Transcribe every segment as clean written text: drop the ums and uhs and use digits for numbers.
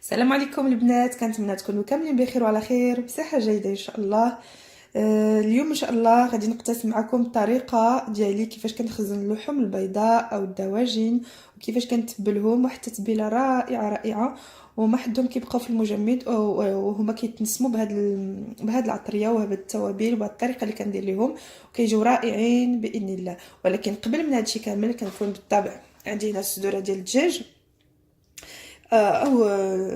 السلام عليكم البنات، كنتمنى تكونوا كاملين بخير وعلى خير بصحه جيده ان شاء الله. اليوم ان شاء الله غادي نقترح معكم الطريقه ديالي كيفاش كنخزن اللحوم البيضاء او الدواجن، وكيفاش كنتبلهم واحد التتبيله رائعه رائعه، وما حدهم كيبقاو في المجمد وهما كيتنسموا بهاد العطريه وبهاد التوابل وبهاد الطريقه اللي كندير لهم، وكيجيو رائعين باذن الله. ولكن قبل من هادشي كامل كنكون بالطبع عندي هنا الصدوره ديال الدجاج، او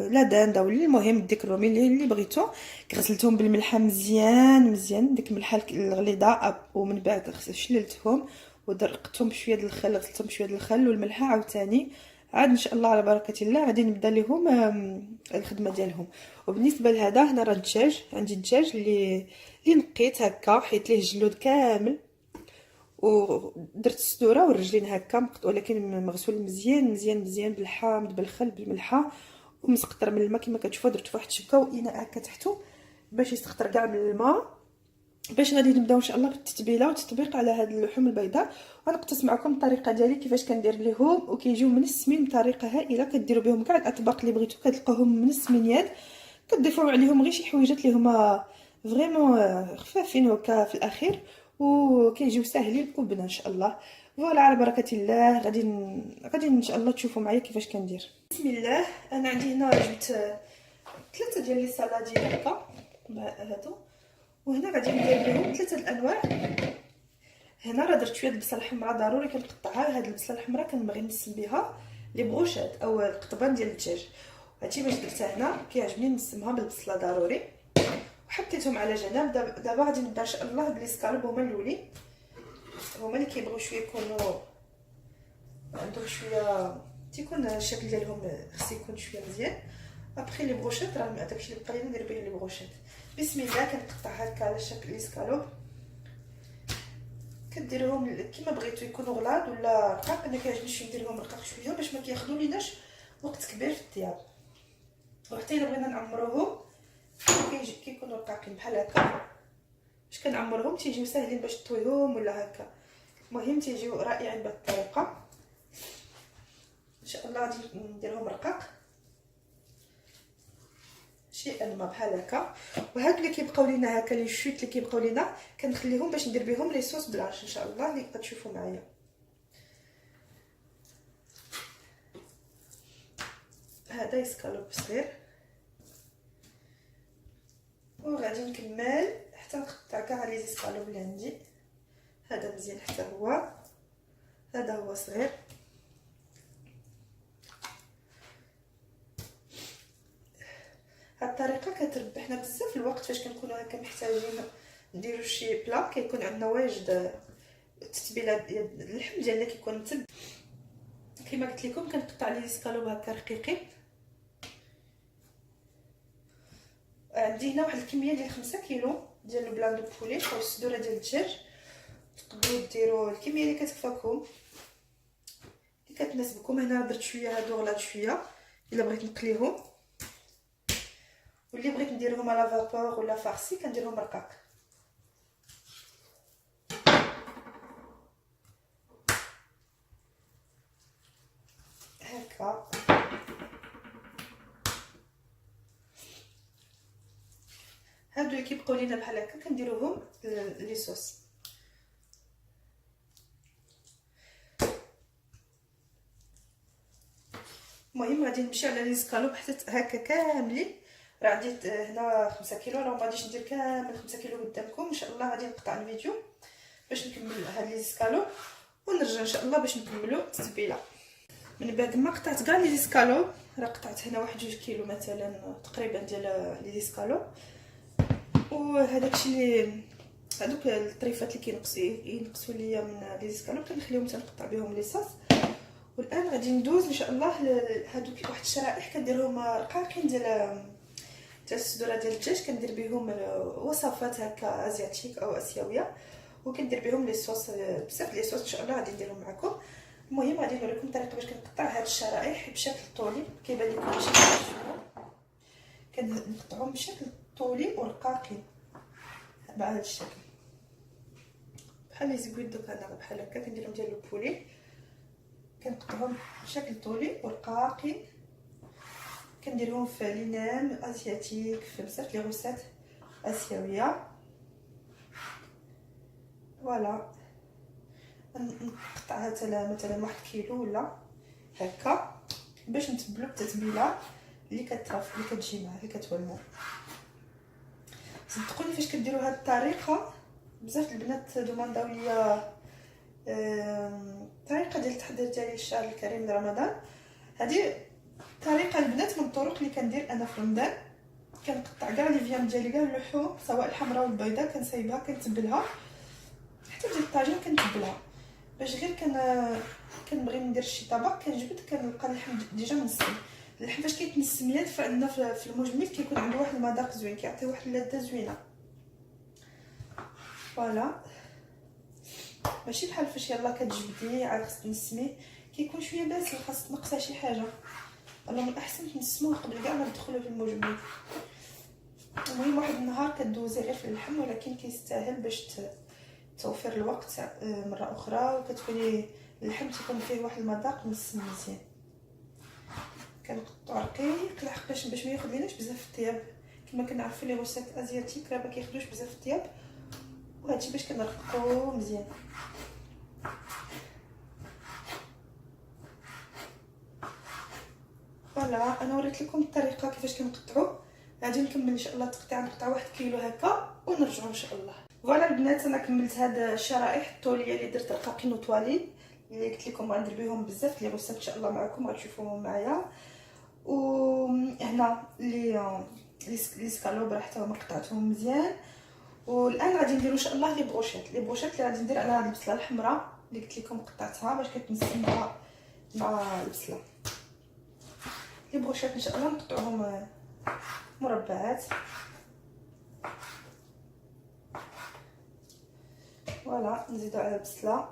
لا داندا ولا المهم الديك الرومي اللي بغيتو. غسلتهم بالملحه مزيان مزيان، ديك الملحه الغليظه، ومن بعد شللتهم ودرقتهم بشويه د الخل، غسلتهم بشويه د الخل والملحه عاوتاني. عاد ان شاء الله على بركه الله غادي نبدا لهم الخدمه ديالهم. وبالنسبه لهذا هنا راه الدجاج، عندي الدجاج اللي نقيت هكا، حيت ليه الجلود كامل، ودرت الصدوره والرجلين هكا ولكن مغسول مزيان مزيان مزيان بالحامض بالخل بالملحه، ومسقطر من الماء كما كتشوفوا. درت واحد الشبكه واناء هكا تحته باش يسقطر كاع من الماء، باش غادي نبداو ان شاء الله بالتتبيله والتطبيق على هاد اللحوم البيضاء. ونقتص معكم الطريقه ديالي كيفاش كندير ليهم، وكيجيو منسمين بطريقه هائله. كديروا بهم كاع الاطباق اللي بغيتو كتلقاوهم منسمين، كتضيفوا عليهم غير شي حويجات اللي هما فريمون خفافين هكا في الاخير، وكيجيو ساهلين وبنا ان شاء الله. فوالا على بركه الله غادي ان شاء الله تشوفوا معايا كيفاش كندير. بسم الله. انا عندي هنا جبت 3 ديال لي سالادين هكا هادو، وهنا غادي ندير لهم 3 الانواع. هنا راه درت شويه البصل الحمراء ضروري كنقطعها. هاد البصله الحمراء كنبغي نسم بها لي بروشات او القطبان ديال الدجاج، هادشي باش درتها هنا. كيعجبني نسمها بالبصله ضروري، وحطيتهم على جنب. دابا غادي نبدا ان شاء الله بليسكالوب. هما الاولين، هما اللي كيبغيو شويه يكونوا عندهم شويه تيكون الشكل ديالهم خص يكون شويه مزيان. ابخي لي بروشيت راه داكشي اللي بقى لي ندير به لي بروشيت. بسم الله. كنقطع هكا على شكل ليسكالوب، كديرهم كيما بغيتو، يكونوا غلاض ولا رقاق. انا كيعجبني نديرهم رقاق شويه باش ما كياخذوا ليناش وقت كبير في الطياب. وحتى الا بغينا نعمروهم كيكونوا رقاقين بحال هكا، باش كنعمرهم تيجيو ساهلين باش طويهم ولا هكا. المهم تيجيو رائعين بهذه الطريقه. ان شاء الله غادي نديرهم رقاق شي انما بحال هكا. وهاد اللي كيبقاو لينا هكا، لي شوت اللي كيبقاو لينا كنخليهم باش ندير بهم لي صوص بلاش ان شاء الله، اللي غتشوفوا معايا. هذا يسكالوب صغير، وغادي نكمل حتى نقطع كاع لي زيسكالوب اللي عندي. هذا مزيان حتى هو، هذا هو صغير. هاد الطريقه كتربحنا بزاف الوقت فاش كنكونوا هكا محتاجين نديروا شي بلا، كيكون عندنا واجد التتبيله ديال اللحم ديالنا كيكون متب. كما قلت لكم كنقطع لي زيسكالوب هكا رقيقين. عندي هنا واحد الكميه ديال 5 كيلو ديال البلان دو بولي او الصدوره ديال الدجاج. تقدروا ديروا الكميه اللي كتكفاكم اللي كتناسبكم. هنا درت شويه هادو غلاض شويه الا بغيت نقليهم، واللي بغيت نديرهم على فابور ولا فارسي كنديرهم رقاق هكا. هادو اللي كيبقاو لينا بحال هكا كنديروهم لي صوص. المهم غادي نمشي على لي سكالوب حتى هكا كاملين. راه عندي هنا 5 كيلو، راه ما غاديش ندير كامل 5 كيلو قدامكم. ان شاء الله غادي نقطع الفيديو باش نكمل هاد لي سكالوب، ونرجع ان شاء الله باش نكملوا التتبيله. من بعد ما قطعت كاع لي سكالوب، راه قطعت هنا 1 كيلو مثلا تقريبا ديال لي سكالوب. وهذاك الشيء اللي هذوك الطريفات اللي ينقصوا ليا من لي سكالوب كنخليهم حتى نقطع بهم لي صاص. والان غادي ندوز ان شاء الله هادوك واحد الشرائح كنديرهم رقاقين ديال الصدوره ديال الدجاج. كندير بهم وصفات هكا ازياتيك او اسيويه، وكندير بهم لي صوص بزاف لي صوص ان شاء الله غادي نديرهم معكم. المهم غادي نوريكم الطريقه باش كنقطع هاد الشرائح بشكل طولي. كيبان لكم بشكل كنقطعهم بشكل طولي ورقاقين بهذا الشكل، بحال لي زبيد. دوك انا بحال هكا كنديرهم ديال البولي، كنقطعهم بشكل طولي ورقاقين كنديرهم في لينام اسياتيك، في بزاف لي غوسات اسيويه. فوالا نقطعها مثلا 1 كيلو ولا هكا باش نتبلو بالتتبيله اللي كترف اللي كتجي معها اللي كتولمو. صدقوني فاش كديروا هاد الطريقه بزاف البنات دومانداو ليا الطريقه ديال التحضير ديالي الشهر الكريم لرمضان. هذه طريقه البنات من الطرق اللي كندير انا في رمضان. كنقطع كاع لي فيام ديالي كاع اللحوم سواء الحمراء والبيضاء، كنسايبها كنتبلها حتى ديال الطاجين كنتبلها باش غير كنبغي ندير شي طبق كنجبد كنلقى اللحم ديجا منسم. اللحم فاش كيتنسم ياد فعندنا في المجمل كيكون عنده واحد المذاق زوين، كيعطي واحد اللذه زوينه. فوالا ماشي بحال فاش يلا كتجبدي عاد خصك تنسمي كيكون شويه باسل، خاص تنقصها شي حاجه. الله من الاحسن تنسموه قبل كاع ما تدخلوا في المجمل. المهم واحد النهار كدوزي غير في اللحم، ولكن كيستاهل باش توفر الوقت مره اخرى، وكتولي اللحم تيكون فيه واحد المذاق منسم مزيان. كنقطعو رقيق لحقاش باش ما ياخذ ليناش بزاف الطياب. كما كنعرفوا لي غوسات ازياتيك راه ما كياخذوش بزاف الطياب، وهادشي باش كنرققو مزيان. فوالا انا وريت لكم الطريقه كيفاش كنقطعو. غادي نكمل ان شاء الله التقطيع، نقطع 1 كيلو هكا ونرجعوا ان شاء الله. فوالا البنات انا كملت هاد الشرائح الطوليه اللي درت رقاقين وطوالين اللي قلت لكم غندير بهم بزاف لي غوسات ان شاء الله معكم غتشوفوهم معايا. وهنا لي سكالوب راه حتى هما قطعتهم مزيان. والان غادي نديرو ان شاء الله لي بروشيت اللي غادي ندير على هاد البصله الحمراء اللي قلت لكم قطعتها باش كتنسم مع البصله. لي بروشيت ان شاء الله نقطعوهم مربعات. فوالا نزيدو على البصله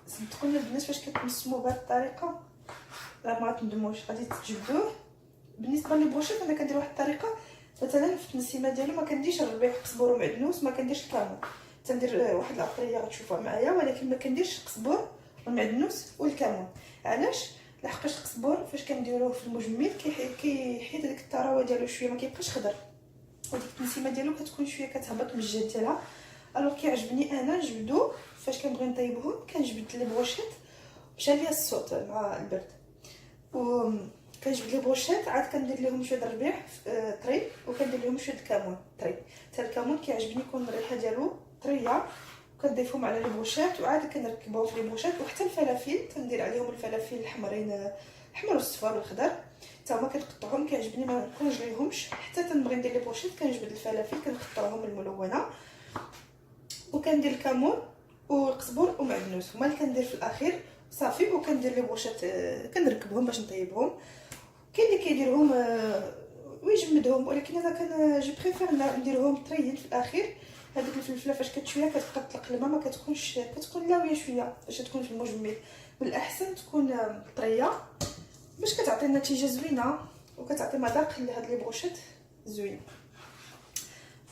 صدقوني البنات فاش كتنسمو بهذه الطريقه راه ما تندموش، غادي تجبدوه. بالنسبه لي بروشيت انا كندير واحد الطريقه مثلا في التنسيمه ديالو ما كنديرش الربيع قزبور ومعدنوس، ما كنديرش الكمون، تندير واحد العطريه غتشوفوها معايا، ولكن ما كنديرش قزبور والمعدنوس والكمون. علاش؟ لحقاش القزبور فاش كنديروه في المجمد كيحيد ديك الطراوه ديالو شويه، ما كيبقاش خضر، وديك التنسيمه ديالو كتكون شويه كتهبط من الجهه ديالها. الوغ كيعجبني انا نجبدو فاش كنبغي نطيبهم كنجبد لي بروشيت مشى ليا الصوت مع البرد، و كنجبد لي بروشيت عاد كندير لهم شويه الربيع طري، وكندير لهم شويه الكمون طري. حتى الكمون كيعجبني يكون الريحه ديالو طريه، وكنضيفهم على لي بروشيت وعاد كنركبوهم في لي بروشيت. وحتى الفلافل تندير عليهم الفلافل الحمرين الاحمر والصفار والخضر حتى هما كنقطعهم كيعجبني ما كنجليهمش. حتى تنبغي ندير لي بروشيت كنجبد الفلافل كنقطعهم الملونه، وكندير الكمون والقزبر ومعدنوس هما اللي كندير في الاخير صافي. وكندير لي بروشيت كنركبهم باش نطيبهم. كاين اللي كيديرهم ويجمدهم، ولكن انا جو بريفير نديرهم طريين في الاخير. هذيك الفلفله فاش كتشويه كتبقى تطلق الماء ما كتكونش كتكون لاويه شويه باش تكون في المجمد. بالاحسن تكون طريه باش كتعطي نتيجه زوينه وكتعطي مذاق لهاد لي بروشيت زوين.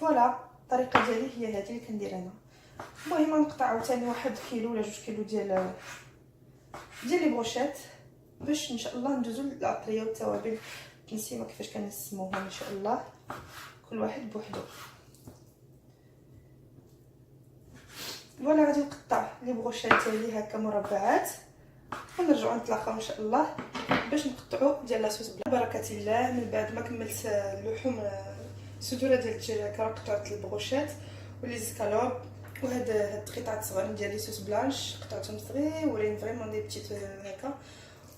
فوالا الطريقه ديالي هي هذه اللي كندير انا. المهم نقطع عاوتاني 1 كيلو ولا 2 كيلو ديال لي بروشيت باش ان شاء الله ندوزو للعطريه والتوابل التنسيمه كيفاش كنسموهم ان شاء الله كل واحد بوحدو. فوالا غادي نقطع لي بروشيت ديالي هكا مربعات ونرجعوا نتلاقاو ان شاء الله باش نقطعوا ديال لاصوص ببركه الله. من بعد ما كملت اللحوم الصدوره ديال الدجاج هكا قطعت البروشيت ولي زكالوب، وهاد القطعات صغار ديال لي صوص بلانش قطعتهم صغيورين فريمون دي بتيت هكا.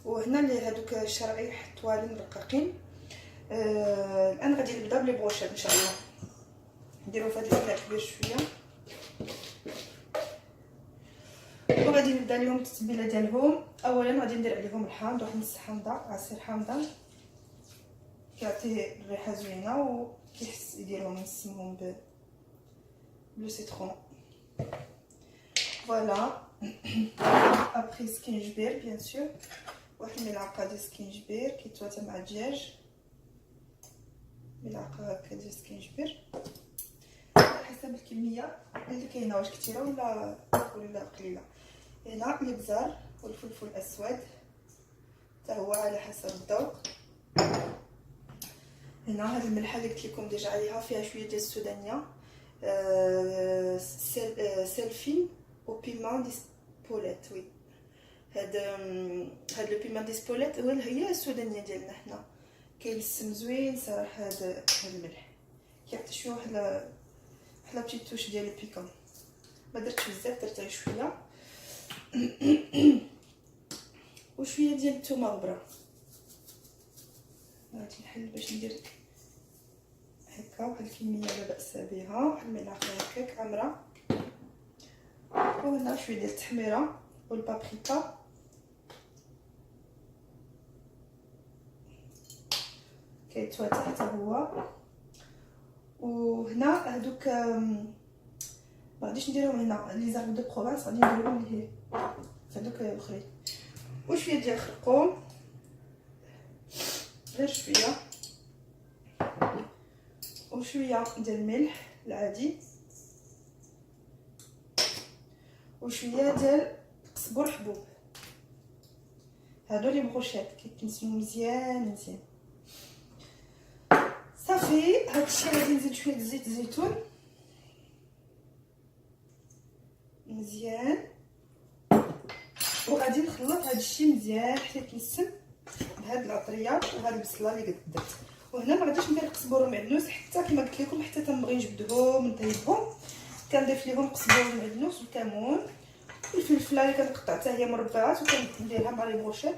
وهنا اللي هادوك الشرايح طوالين رقاقين. الان غادي نبدا بلي بروشيت ان شاء الله. نديرو في هاد الوعاء كبير شويه، وغادي نبدا لهم التتبيله ديالهم. اولا غادي ندير عليهم الحامض، واحد نص حامضه عصير حامضه كيعطي الريحه زوينه وكيحس يديرهم نسمهم بلو سيترون. فوالا ابري سكينجبير بيان سور، واحد الملعقه ديال سكينجبير كيتواتا مع الدجاج، ملعقه هكا ديال سكينجبير على حسب الكميه اللي كاينه، واش كثيره ولا قليله. هنا الابزار والفلفل الاسود حتى هو على حسب الذوق. هنا هاد الملحه اللي قلت لكم ديجا عليها فيها شويه ديال السودانيه، سيلفين و بيمون دي سبوليت. وي هاد لو بيمون دي سبوليت هي السودانيه ديالنا حنا، كيلسم زوين صراحه. هاد الملح كيعطي شويه واحد لا بتيت توش ديال البيكون. ما درتش بزاف، درت غير شويه وشويه ديال الثومه غبره. غادي نحل باش ندير هكا واحد الكميه لا باس بها، واحد الملعقه هكاك عامره. وهنا شويه ديال التحميره والبابريكا، كيتواتح حتى هو. وهنا هادوك ما غاديش نديرهم هنا، لي زارب دو بروفانس غادي نديرهم لهيه هادوك الاخرين. وشويه ديال الخرقوم، غير شويه، وشويه ديال الملح العادي، وشويه ديال قزبر حبوب. هادو لي بروشيت كيتنسيو مزيان مزيان. صافي هادشي غادي نزيد شويه د زيت الزيتون مزيان، وغادي نخلط هادشي مزيان حتى يتنسم بهاد العطريه وهاد البصله اللي قد درت. وهنا ما غاديش ندير قزبر ومعدنوس حتى كما قلت لكم، حتى تنبغي نجبدهم نطيبهم كنضيف ليهم قزبر ومعدنوس والكمون والفلفله اللي كنقطع حتى هي مربعات وكنديرها مع لي بروشيت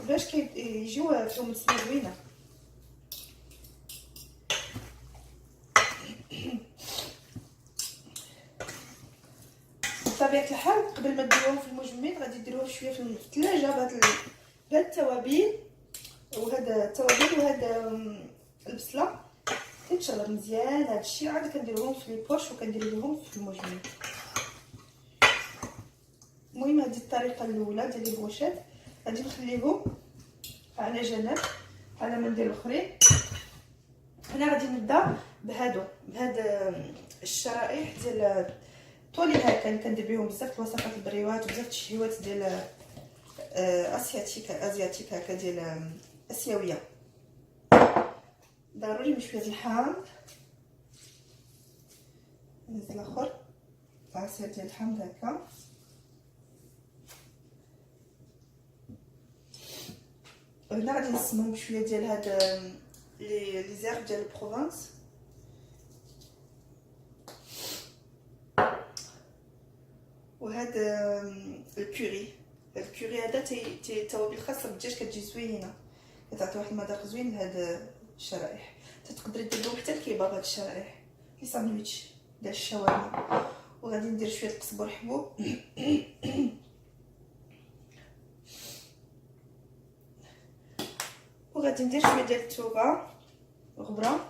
باش كيجيو فيهم السمه زوينه. بطبيعه الحال قبل ما ديروهم في المجمد غادي ديروهم شويه في الثلاجه بهاد التوابل وهاد البصله كيتشرب مزيان. هادشي عاد كنديرهم في لي بوش وكندير لهم في المجمد. المهم هذه الطريقه الاولى ديال لي بروشيت غادي نخليهم على جنب على ما ندير الاخرين. هنا غادي نبدا بهاد الشرائح ديال طولي هكا اللي كندير بهم بزاف الوصفات البريوات وبزاف التشهيوات ديال ازياتيك هكا ديال اسيويه. ضروري بشويه ديال الحامض، نزيد الاخر عصير ديال الحامض هكا. هنا غادي نسمو بشويه ديال هاد لي زيرب ديال بروفانس. وهاد الكوري هذا توابل خاصه بالدجاج كتجي زوينه، كتعطي واحد المذاق زوين لهاد الشرائح. تقدري دير لهم حتى الكباب هاد الشرائح لي ساندويتش ديال الشاورما. وغادي ندير شويه القزبر حبوب وغادي ندير شويه ديال الثومه غبره،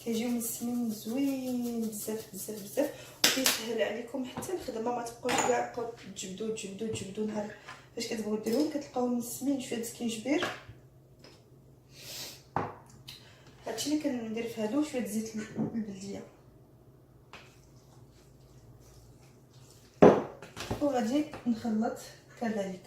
كيجيو مسمين زوين بزاف بزاف بزاف. وكيسهل عليكم حتى الخدمه، ما تبقاوش كاع تجبدوا نهار فاش كتبغيو ديروهم كتلقاوهم مسمين. شويه السكينجبير، هادشي اللي كندير في هادو. شويه زيت البلديه، وغادي نخلط كذلك.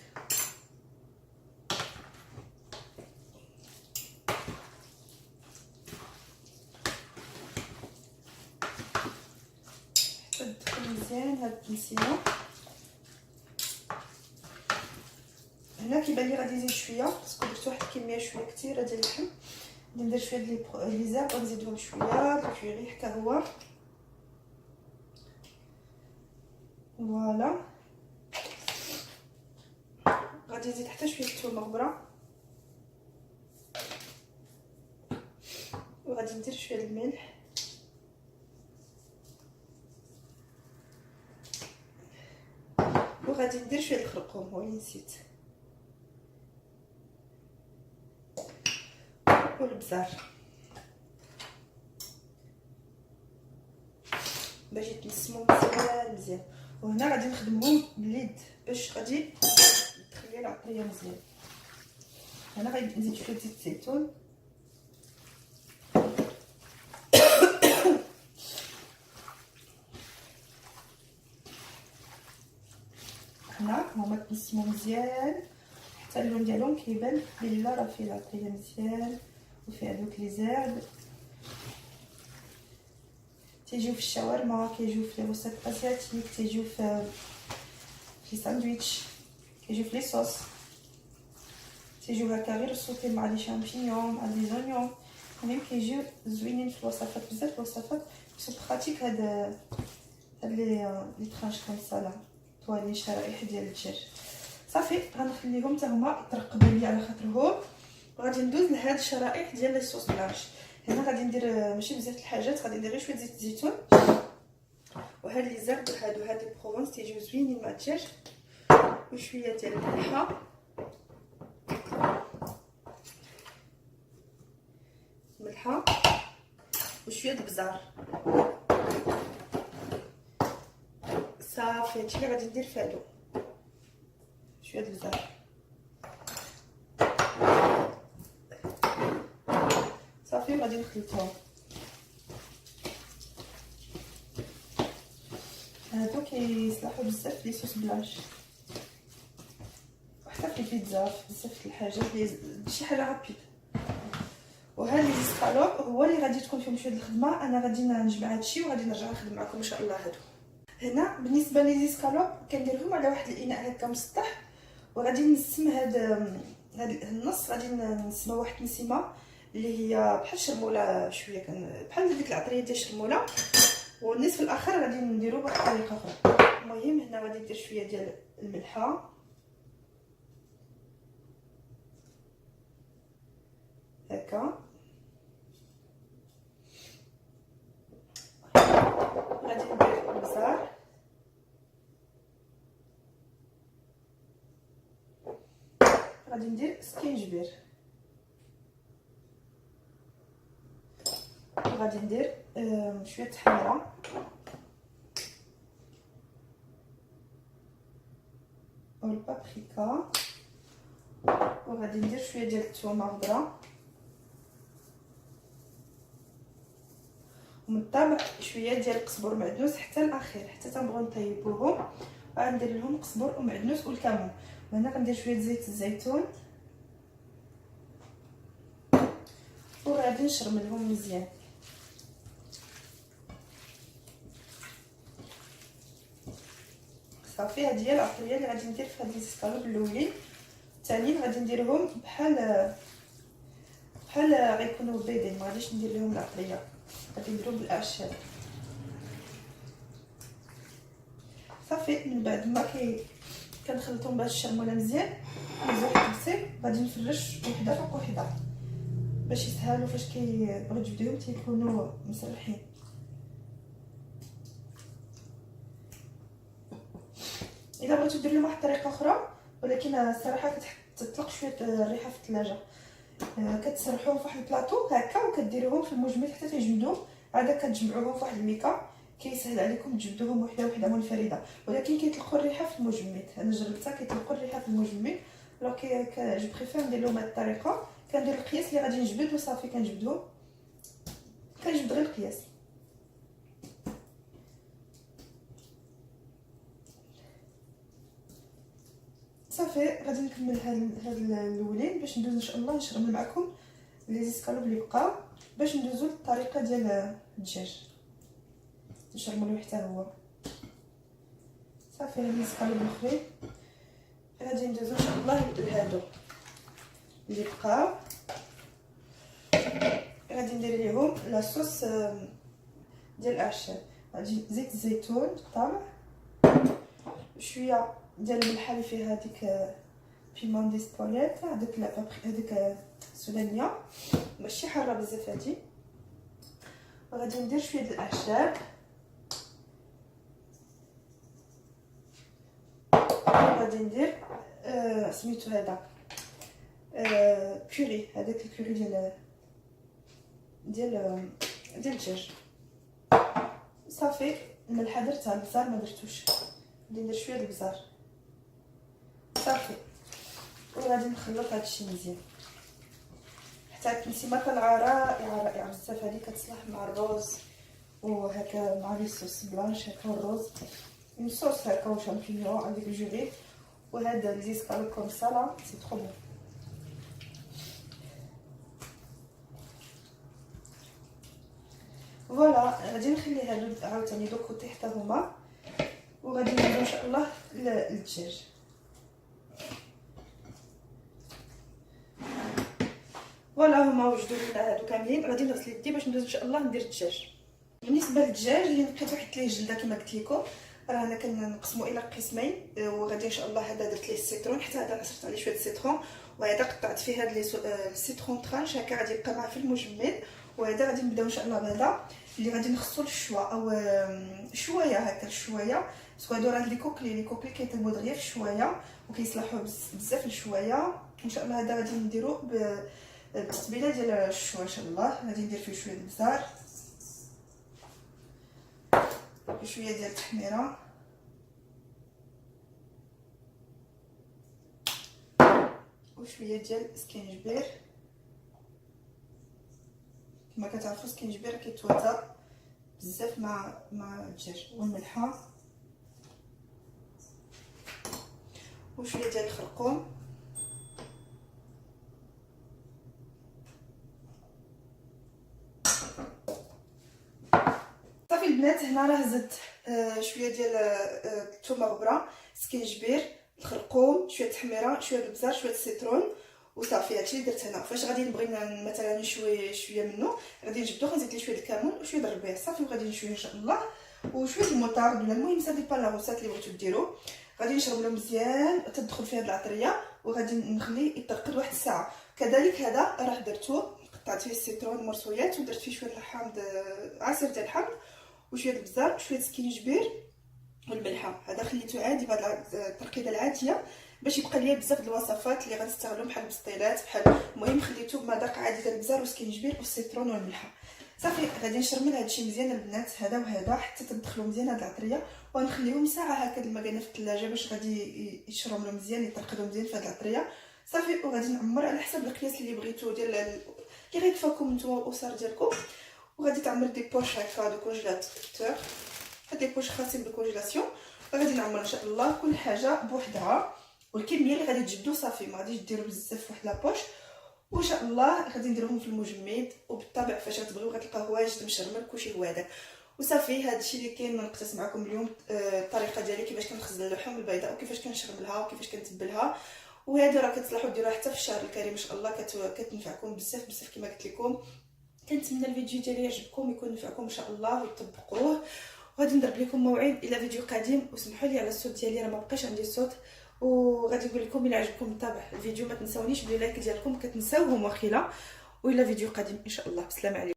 تدخل مزيان هاد التنسيله. هنا كيبان لي غادي نزيد شويه باسكو درت واحد الكميه شويه كثيره ديال اللحم. غادي ندير شويه ديال لي زاب ونزيدهم شويه الكوري حتى هو. فوالا غادي نزيد حتى شويه الثومه غبره، وغادي ندير شويه الملح وغادي ندير شويه الخرقوم هو اللي نسيت، والبزار باش يتنسمو مزيان مزيان. وهنا غادي نخدمهم باليد باش غادي تخلي العطريه مزيان. هنا غادي نزيد شويه زيت الزيتون هنا هما تنسمو مزيان حتى اللون ديالهم كيبان بلي راه فيه العطريه مزيان وفيه هذوك لي زرد. تيجيو في الشاورما، كيجيو في لي وصفات اسياتيك، تيجيو في ساندويتش، كيجيو في لي صوص، تيجيو هكا غير صوتي مع لي شامبينيون مع لي زونيون. المهم كيجيو زوينين في الوصفات، بزاف الوصفات سو براتيك. هاد لي ترانش كوم سا لا طوالين شرائح ديال الدجاج. صافي غنخليهم حتى هما يترقبوا لي على خاطرهم. غادي ندوز لهاد الشرائح ديال لي صوص بلانش. هنا غادي ندير ماشي بزاف الحاجات، غادي ندير غير شويه زيت الزيتون وهاد لي زرد وهاد لي بروفونس تيجيو زوينين مع الدجاج، وشويه ديال الملحه، وشويه البزار. صافي هادشي اللي غادي ندير فهادو، شويه البزار. صافي غادي نخلطهم. هادو كيصلحوا بزاف لي صوص بلانش وحتى في البيتزا، في بزاف الحاجات لي شي حاجه رابيد. وهاد لي زيسكالوب هو اللي غادي تكون فيهم شويه الخدمه. انا غادي نجمع هادشي وغادي نرجع نخدم معكم ان شاء الله. هادو هنا بالنسبه لي زيسكالوب كنديرهم على واحد الاناء هكا مسطح، وغادي نسم هاد النص، غادي نسمى واحد النسيمه اللي هي بحال الشرموله شويه، بحال ديك العطريه ديال الشرموله. والنصف الاخر غادي نديرو بواحد الطريقه اخرى. المهم هنا غادي ندير شويه ديال الملحه هكا، غادي ندير البزار، غادي ندير سكينجبير، وغادي ندير شويه حمرة والبابريكا، وغادي ندير شويه ديال الثومه خضراء، ومن الطبع شويه ديال القزبر معدنوس حتى الاخير، حتى تنبغيو نطيبوهم. غندير لهم قزبر ومعدنوس والكمون. وهنا غندير شويه زيت الزيتون وغادي نشرملهم مزيان. صافي هذه هي العطريه اللي غادي ندير في هاد السكالوب الاولين. الثانيين غادي نديرهم بحال غيكونوا بيضين، ما غاديش ندير لهم العطريه، غادي نديرهم بالاعشاب. صافي من بعد ما كنخلطهم باش الشرموله مزيان، ندير واحد البسيط، غادي نفرش وحده فوق وحده باش يسهلوا فاش كيبغيو تجبدوهم تيكونوا مسرحين. الا بغيتو ديروا لهم واحد الطريقه اخرى، ولكن الصراحه كتطلق شويه الريحه في الثلاجه، كتسرحوهم في واحد البلاطو هكا وكديروهم في المجمد حتى تيجمدوا، عاد كتجمعوهم في واحد الميكا، كيسهل عليكم تجبدوهم وحده وحده منفرده. ولكن كيطلقوا الريحه في المجمد، انا جربتها كيطلقوا الريحه في المجمد. لو جو بريفير ندير لهم هاد الطريقه، كندير القياس اللي غادي نجبد وصافي كنجبد غير القياس. صافي غادي نكمل هاد الاولين باش ندوز ان شاء الله نشرمل معكم لي زيسكالوب اللي بقاو، باش ندوزو للطريقه ديال الدجاج نشرملوه حتى هو. صافي هاد الزيسكالوب الاخرين غادي ندوزو ان شاء الله لهادو اللي بقاو. غادي ندير ليهم لاصوص ديال الاعشاب. غادي زيت الزيتون بالطبع، شويه ديال الملحه اللي فيها هذيك بيمون ديسبوليت، هذيك سودانيه ماشي حاره بزاف هادي. وغادي ندير شويه ديال الاعشاب، غادي ندير سميتو هذا بوري، هذاك البوري ديال الدجاج. صافي الملحه درتها، البزار ما درتوش، غادي ندير شويه البزار. صافي وغادي نخلط هادشي مزيان حتى التنسيمه طالعه رائعه بزاف. هذه كتصلح مع الروز وهكا مع لي صوص بلانش هكا، الروز صوص هكا وشامبينيون عندك الجوري وهذا الزيسكالوب كوم سا لا سي ترو بون. فوالا غادي نخلي هادو عاوتاني دو كوتي حتى هما، وغادي نديرو ان شاء الله للدجاج. فوالا هما وجدوا لنا هادو كاملين، غادي نغسل يدي باش ندوز ان شاء الله ندير الدجاج. بالنسبه للدجاج اللي نقيت واحد ليه الجلده كما قلت لكم، راه انا كنقسمو الى قسمين، وغادي ان شاء الله هذا درت ليه السيترون، حتى هذا عصرت عليه شويه السيترون، وهذا قطعت فيه هاد السيترون طرانش هكا غادي يبقى معاه في المجمد. وهذا غادي نبداو ان شاء الله بهذا اللي غادي نخصو للشوا او شويه هكا شويه، باسكو هادو راه لي كوكلي كيطيبو دغيا في شويه وكيصلحوا بزاف للشويه. ان شاء الله هذا غادي نديرو بالتتبيله ديال الشوا. ان شاء الله غادي ندير فيه شويه البزار وشويه ديال التحميره وشويه ديال السكينجبير. كما كتعرفوا السكينجبير كيتواتر بزاف مع الدجاج، والملحه وشويه ديال الخرقوم. صافي البنات، هنا راه زدت شويه ديال الثومه غبره، سكينجبير، الخرقوم، شويه التحميره، شويه البزار، شويه السيترون، وصافي هادشي اللي درت هنا. فاش غادي نبغي مثلا نشوي شويه منه غادي نجبدو، غنزيد ليه شويه الكمون وشويه الربيع صافي، وغادي نشويه ان شاء الله، وشويه الموطارد ولا المهم سا ديبا لا غوسات اللي بغيتو ديرو. غادي نشرب له مزيان تدخل فيه هاد العطريه، وغادي نخليه يترقد واحد الساعه. كذلك هذا راه درتو قطعت فيه السيترون مرصويات، ودرت فيه شويه الحامض عصير ديال الحامض وشويه البزار وشويه السكينجبير والملحه. هذا خليته عادي بهاد الترقيده العاديه باش يبقى ليا بزاف د الوصفات اللي غنستغلهم بحال البسطيلات بحال، المهم خليته بمذاق عادي ديال البزار والسكينجبير والسيترون والملحه. صافي غادي نشرمل هادشي مزيان البنات، هذا وهذا حتى تدخلوا مزيان هاد العطريه، وغنخليهم ساعه هكا كما قلنا في الثلاجه باش غادي يشرملوا مزيان يترقدوا مزيان في هاد العطريه. صافي وغادي نعمر على حسب القياس اللي بغيتو ديال اللي غيكفاكم نتوما والاسر ديالكم. وغادي تعمر دي بوش هكا دو كونجيلاتور، هاد لي بوش خاصين بالكونجيلاسيون. وغادي نعمر ان شاء الله كل حاجه بوحدها، والكميه اللي غادي تجبدوا صافي ما غاديش ديروا بزاف فواحد لابوش. وان شاء الله غادي نديروهم في المجمد، وبالطبع فاش غتبغيو غتلقاو واجد مشرمل كلشي هو هذاك. وصافي هادشي اللي كاين نقتبس معكم اليوم الطريقه ديالي كيفاش كنخزن اللحوم البيضاء وكيفاش كنشرملها وكيفاش كنتبلها. وهادو راه كتصلحوا ديروها حتى في الشهر الكريم ان شاء الله، كتنفعكم بزاف بزاف كما قلت لكم. كنتمنى الفيديو ديالي يعجبكم يكون نفعكم ان شاء الله وتطبقوه. وغادي نضرب لكم موعد الى فيديو قادم، وسمحوا لي على الصوت ديالي راه ما بقاش عندي صوت. وغادي نقول لكم الى عجبكم بالطبع الفيديو ما تنساونيش باللايك ديالكم كتنساوهم واخيلا. والى فيديو قادم ان شاء الله. بسلام عليكم.